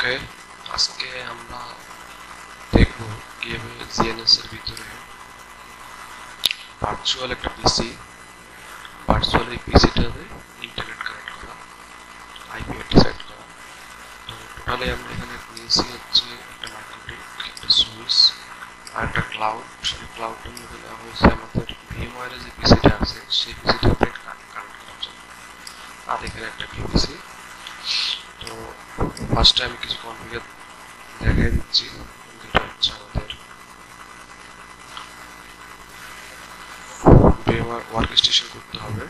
ওকে, আজকে আমরা দেখব কিভাবে জিএনএস এর ভিতরে ভার্চুয়াল একটা পিসি, ভার্চুয়াল এই পিসিটাতে ইন্টারনেট কানেক্ট করা, আইপি ডিসাইড করা। তো টোটালি আমরা এখানে নিয়েছি হচ্ছে একটা মাইক্রোটিক, একটা সুইচ আর একটা ক্লাউড। সেই ক্লাউডের মধ্যে নেওয়া হয়েছে আমাদের ভিএমওয়ারে যে পিসিটা আছে সেই পিসিটাতে কানেক্ট করার জন্য। আর এখানে একটা ভিপিসি। তো ফার্স্টে আমি কিছু কনফিগার দেখাই দিচ্ছি, যেটা হচ্ছে আমাদের ভিএমওয়ার ওয়ার্কস্টেশন করতে হবে।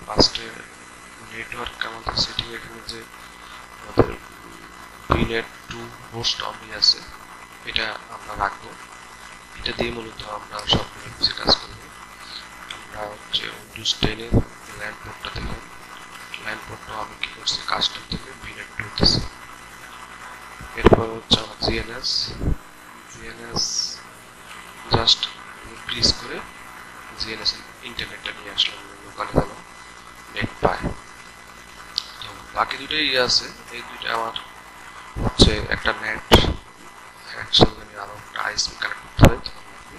ফার্স্টে নেটওয়ার্ক আমাদের সেটিং এখানে যে আমাদের ভিনেট টু হোস্ট অনলি আছে এটা আমরা রাখবো। এটা দিয়ে মূলত আমরা সবগুলো কিছু কাজ করব। আমরা হচ্ছে উইন্ডোজ 10 এর ল্যান্ড পোর্টটা থেকে, ল্যান্ড পোর্টটা আমি কি করছি কাস্টম থেকে ভিনেট টু দিচ্ছি। এরপর হচ্ছে আমার জিএনএস জাস্ট ইনক্রিজ করে জিএনএস ইন্টারনেটটা নিয়ে আসলাম, লোকালে যেন নেট পায়। তো বাকি দুটোই আছে, এই দুটো আমার হচ্ছে একটা নেট একসঙ্গে আমি আরো একটা আইএসপি কানেক্ট করতে হয় তখন লাগবে।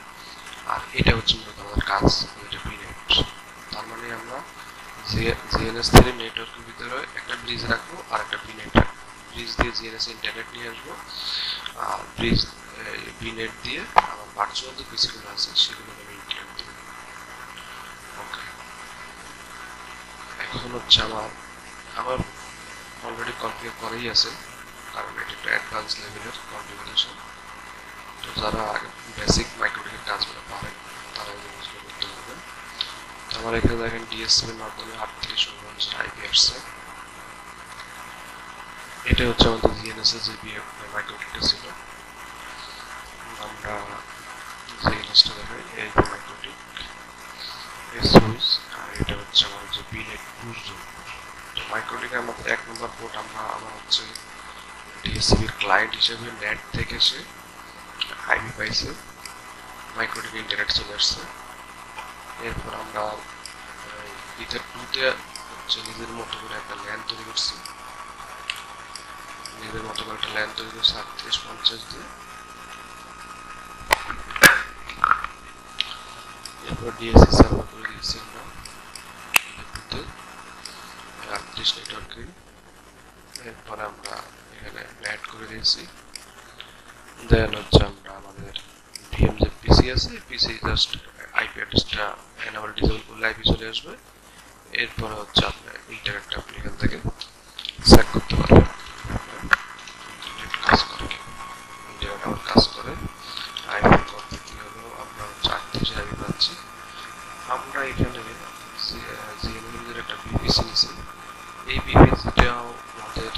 আর এটা হচ্ছে মূলত আমাদের কাজ, এটা ভিনেট। তার মানে আমরা জিএনএস থেকে নেটওয়ার্কের ভিতরে একটা ব্রিজ রাখবো আর একটা ভিনেট রাখবো। ব্রিজ দিয়ে জিএনএস ইন্টারনেট নিয়ে আসবো, আর ব্রিজ ভিনেট দিয়ে আমার ভার্চুয়াল যে পিসিগুলো আছে সেগুলো আমি ইন্টারনেট দেবো। ওকে, এখন হচ্ছে আমার অলরেডি কনফিগার করাই আছে, কারণ এটা একটা অ্যাডভান্স লেভেলের কনফিগারেশন। তো যারা আগে বেসিক মাইক্রোটিকের কাজগুলো পারেন তারা এই জিনিসগুলো করতে পারবেন। তো আমার এখানে দেখেন ডিএসসিবি এর মাধ্যমে 3849 আইপি আসছে। এটা হচ্ছে আমাদের জিএনএস এর যে মাইক্রোটিকটা ছিল। আমরা জিএনএসটা দেখাই, এই যে মাইক্রোটিক এই সুইচ, আর এটা হচ্ছে আমাদের যে ভিনেট পুশ জোন। তো মাইক্রোটিকের আমাদের 1 নম্বর পোর্ট আমার হচ্ছে ডিএসসিবির ক্লায়েন্ট হিসেবে নেট থেকে সে আইপি পাইছে, মাইক্রোটিক ইন্টারনেট চলে আসছে। এরপর আমরা ইথার 2 তে হচ্ছে নিজের মতো করে একটা ল্যান তৈরি করছি, নিজের মতো করে একটা ল্যান তৈরি করছি 3850 দিয়ে। এরপর ডিএসসি সার্ভার করে দিয়েছি আমরা 38 নেটওয়ার্কে। এরপর আমরা এখানে অ্যাড করে দিয়েছি। দেন হচ্ছে আমরা আমাদের ভিএম যে পিসি আছে পিসি জাস্ট আইপি অ্যাড্রেসটা এনাবল ডিসেবল করলে আইপি চলে আসবে। এরপর হচ্ছে আপনি ইন্টারনেটটা আপনি এখান থেকে চেক করতে পারবেন ইন্টারনেট কাজ করে কি, ইন্টারনেট আমার কাজ করে। আইপি কনফিগ কি হলো, আমরা 38 আইপি পাচ্ছি। আমরা এখানে জিএনএম একটা বিপিসি নিয়েছি, এই বিপিসিটাও আমাদের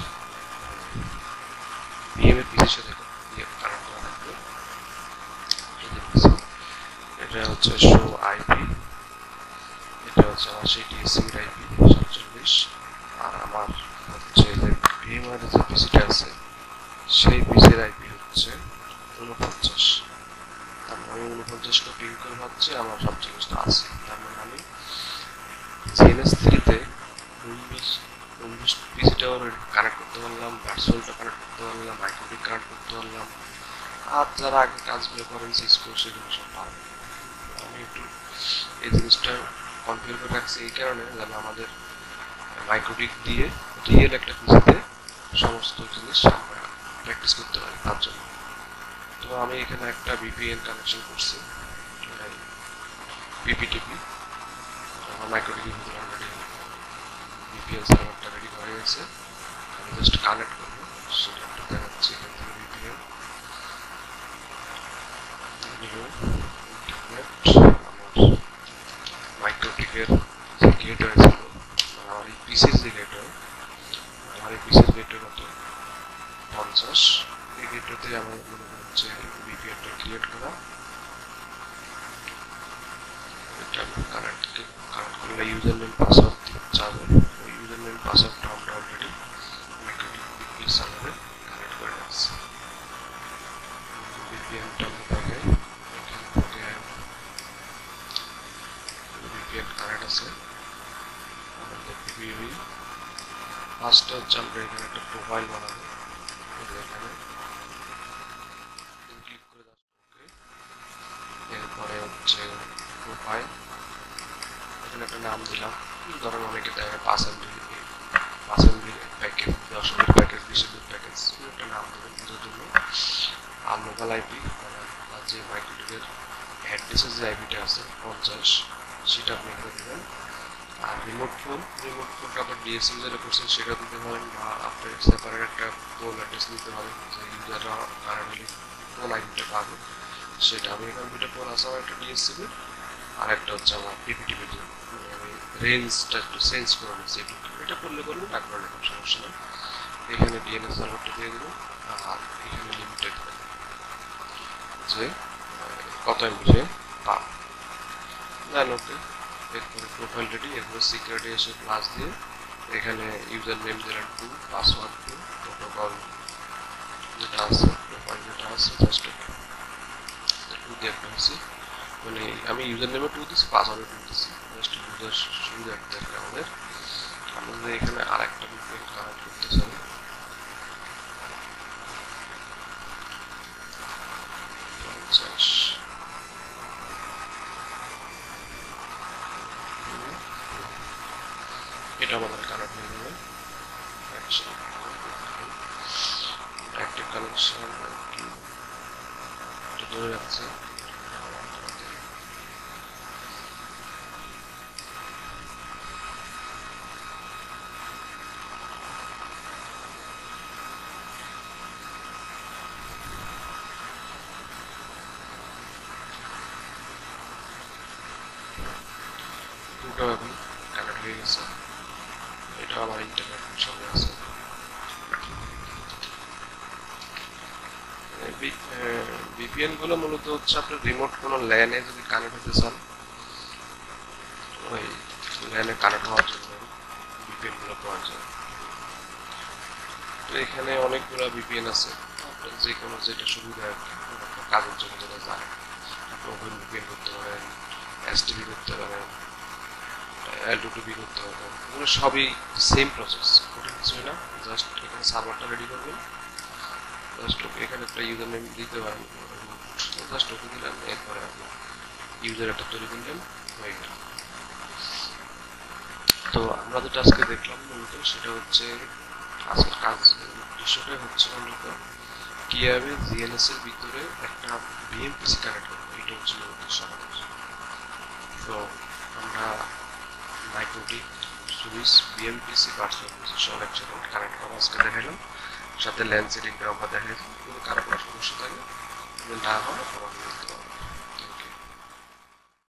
ভিএম এর পিসির সাথে কানেক্ট করা থাকবে। এটা হচ্ছে শো আইপি, এটা হচ্ছে আমার সেই ডিএসসিবির আইপি 47, আর আমার হচ্ছে যে ভিএমওয়ার যে পিসিটা আছে সেই পিসির আইপি হচ্ছে 49। তার মানে 49টা পিং করে ভাবছে আমার সব জিনিসটা আছে। তার মানে আমি জিএনএস 3-তে উইন্ডোজ পিসিটাও কানেক্ট করতে পারলাম, ভার্চুয়ালটা কানেক্ট করতে পারলাম, মাইক্রোটিক কানেক্ট করতে পারলাম। আর যারা আগে কাজগুলো করেন সিসকো সেগুলো সব পারবেন। আমি একটু এই জিনিসটা কনফিগার করে রাখছি এই কারণে যেন আমাদের মাইক্রোটিক দিয়ে রিয়েল একটা পিসিতে সমস্ত জিনিস আমরা প্র্যাকটিস করতে পারি তার জন্য। তো আমি এখানে একটা ভিপিএন কানেকশন করছি, পিপিটিপি। আমার মাইক্রোটিকের ভিতরে অলরেডি ভিপিএন সার্ভারটা রেডি হয়ে গেছে, আমি জাস্ট কানেক্ট করবো সেটা একটু দেখাচ্ছি। এখান থেকে ভিপিএন আমার মাইক্রোটিকের যে গেটওয়ে ছিল, আমার এই পিসির যে গেটওয়ে, আমার এই পিসির গেটওয়ে কত 50। এই গেটওয়েতে আমার মনে হচ্ছে ভিপিএনটা ক্রিয়েট করা। এটা কানেক্ট করলে ইউজার নেম পাসওয়ার্ড চাবে, ওই ইউজার নেম পাসওয়ার্ডটা আমরা অলরেডি মাইক্রোটিক ভিপিএন সার্ভারে কানেক্ট করে রাখছি। ভিপিএনটা আমরা দেখাই, এখান থেকে ভিপিএন কানেক্ট আছে আমাদের পিপিভি। ফার্স্টে হচ্ছে আমরা এখানে একটা প্রোফাইল বানাবো, এখানে ক্লিক করে দাও ওকে। এরপরে হচ্ছে প্রোফাইল, এখানে একটা নাম দিলাম, ধরেন অনেকে দেয় 5 MB package, 10 MB package, 20 MB package, একটা নাম দেবেন বোঝার জন্য। আর লোকাল আইপি মানে আপনার যে মাইক্রোটিকের অ্যাড্রেসের যে আইপিটা আছে 50, সেটা আপনি এখানে দেবেন। আর রিমোট ফোনটা আপনার ডিএসএল যেটা করছেন সেটা দিতে পারেন, বা আপনি সেপারেট একটা পোল অ্যাড্রেস দিতে পারেন যে ইউজাররা কারেন্টলি কোন আইপিটা পাবে সেটা। আমি এখানে দুটো পোল আছে, আমার একটা ডিএসসিবি আর একটা হচ্ছে আমার পিপিটিভির জন্য, মানে আমি রেঞ্জটা একটু চেঞ্জ করে নিচ্ছি। এটা করলে করলে না করলে কোনো সমস্যা নেই। এখানে ডিএনএস সার্ভারটা দিয়ে দেবো, আর এখানে লিমিটেড যে কত এমবি পাব দেন ওকে। এরপরে প্রোফাইল রেডি, এরপরে সিকিউরিটি এসে প্লাস দিয়ে এখানে ইউজার নেম দিলেন 2, পাসওয়ার্ড 2, প্রোটোকল যেটা আছে প্রোফাইল যেটা আছে জাস্ট 2 দিয়ে একটা হচ্ছে, মানে আমি ইউজার নেমে 2 দিচ্ছি, পাসওয়ার্ডে 2 দিচ্ছি, জাস্ট ইউজার সুবিধার্থে আমাদের। আমাদের এখানে আর একটা ভিপিএন কানেক্ট করতে চাই, এটা আমাদের কানেক্ট হয়ে যাবে। অ্যাক্টিভ কানেকশন এটা ধরে রাখছে। দুটো এখন কানেক্ট হয়ে গেছে, এটা আমার ইন্টারনেট সঙ্গে আছে। ভিপিএন গুলো মূলত হচ্ছে আপনার রিমোট কোনো ল্যানে যদি কানেক্ট হতে চান, ওই ল্যানে কানেক্ট হওয়ার জন্য ভিপিএন গুলো প্রয়োজন। তো এখানে অনেকগুলো ভিপিএন আছে, আপনার যে কোনো যেটা সুবিধা আর কি, আপনার কাজের জন্য যেটা যায় আপনি ওপেন ভিপিএন করতে পারেন, এসটিভি করতে পারেন, L2TB করতে পারবেন, এগুলো সবই সেম প্রসেস, ওটা কিছুই না। জাস্ট এখানে সার্ভারটা রেডি করবেন, জাস্ট ওকে এখানে একটা ইউজার নেম দিতে পারেন, জাস্ট ওকে দিলেন, এরপরে আপনি ইউজার একটা তৈরি করলেন, হয়ে গেল। তো আমরা যেটা আজকে দেখলাম মূলত সেটা হচ্ছে আজকের কাজ উদ্দেশ্যটাই হচ্ছে মূলত কিভাবে জিএনএস এর ভিতরে একটা ভিএমপিসি কানেক্ট করবো, এটা হচ্ছে মূল উদ্দেশ্য আমাদের। তো আমরা মাইক্রোটিক সুইচ ভিএমপিসি ভার্চুয়াল সব একসাথে কানেক্ট করা আজকে দেখালাম, সাথে ল্যান্ড সেটিংটা আমরা দেখাইলাম। কারো কোনো সমস্যা থাকলে না হয় আমাকে বলতে পারবেন।